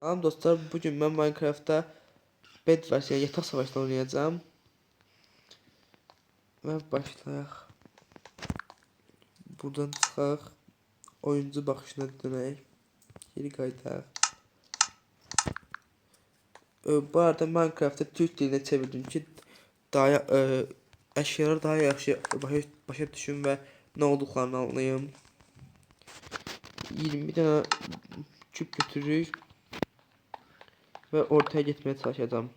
Salam dostlar, bugün ben Minecraft'ta Bed Wars yani yatak savaşını oynayacağım. Ve başlayaq. Buradan çıxaq. Oyuncu baxışına dönək. Geri qayıdaq. Bu arada Minecraft'ı Türk dilinə çevirdim ki, daha əşyaları daha yaxşı başa düşün və nə olduqlarını anlayım. 20 dənə küp götürürük və ortaya getməyə çalışacağam.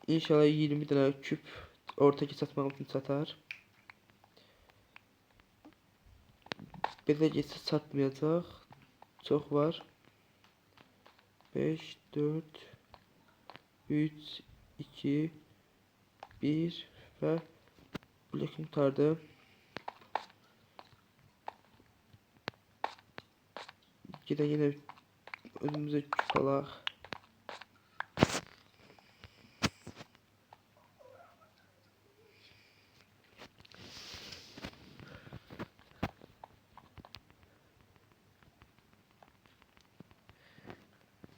İnşallah 20 tane küp ortaya satmam için satar. Belə geçsə satmayacaq. Çox var. 5, 4, 3, 2, 1 və blokum qurtardı. Yenə önümüzə küp alaq.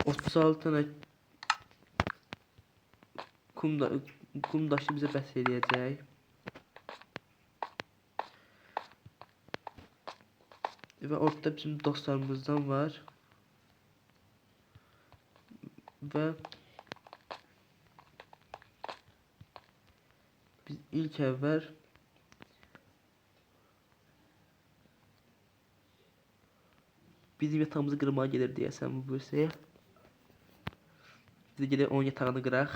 Otuz tane kum daşı bizə bəs eləyəcək. Və ortada bizim dostlarımızdan var. Və biz ilk əvvəl bizim yatağımızı qırmağa gelir deyəsən bu birisi. Biz də gedək onun yatağını qıraq.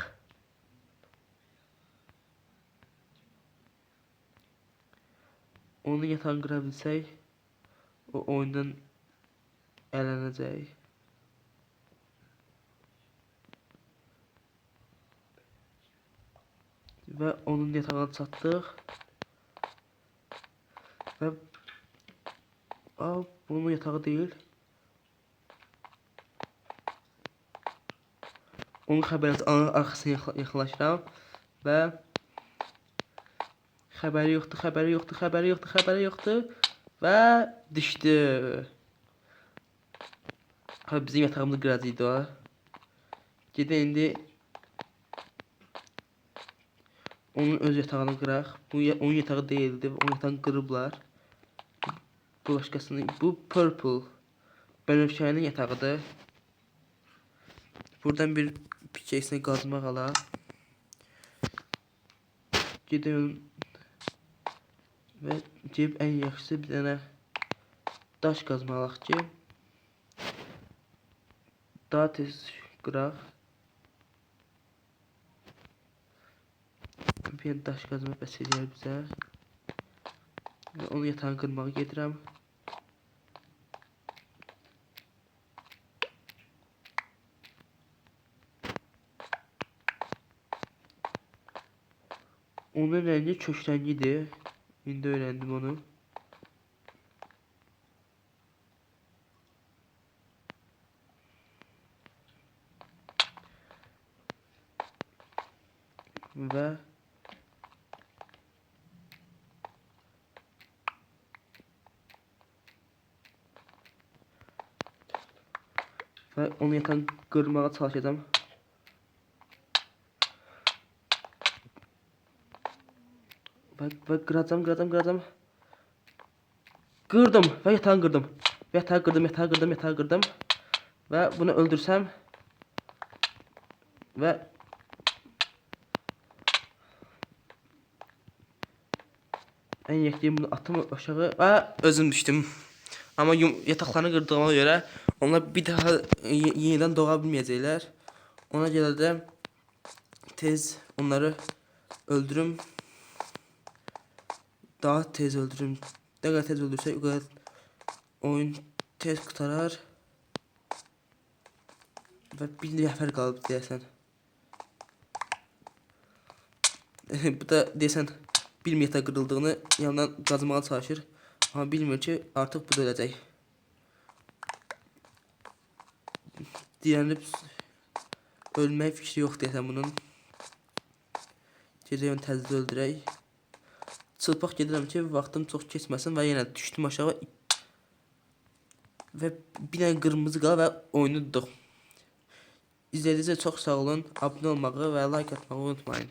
Onun yatağını qıra bilsək, o oyundan ələnəcək. Və onun yatağına çatdıq. Və bunun yatağı deyil. Onun arxasına yaxınlaşıram və xəbəri yoxdur və düşdü. Bizim yatağımızı qıracaqdı o. Gedək indi onun öz yatağını qıraq. Onun yatağı deyildi, onun yatağını qırıblar. Bu başqasının, bu purple bənövşənin yatağıdır. Buradan bir pickaxe'ini qazmaq alaq. Gedək və cib ən yaxşısı bir dənə daş qazmaq alaq ki, daha tez qıraq. Bir daş qazmaq bəs eləyər bizə. Və onun yatağını qırmağa gedirəm. Onun rəngi kök rəngidir. İndi öyrəndim onu. Və onu yatağını qırmağa çalışacağım. Və qıracam. Qırdım və yatağını qırdım. Və bunu öldürsəm və ən yekdiyim bunu atım aşağı və özüm düşdüm. Amma yataqlarını qırdığıma görə onlar bir daha yenidən doğa bilməyəcəklər. Ona görə də tez onları öldürüm. Daha tez öldürüm. Ne kadar tez öldürsək o kadar oyun tez qurtarar. Və bir nəfər qalıb deyəsən. Bu da deyəsən bilmir yatağı qırıldığını yandan qazmağa çalışır. Amma bilmir ki artıq bu da öləcək. Dirənib ölmək fikri yox deyəsən bunun. Gedək onu təzədən öldürək. Çılpaq gedirəm ki vaxtım çox keçməsin və yenə düşdüm aşağı. ve bir dənə qırmızı qala və oyunu tutduq. İzlədiyinizə çox sağ olun. Abunə olmağı və like atmağı unutmayın.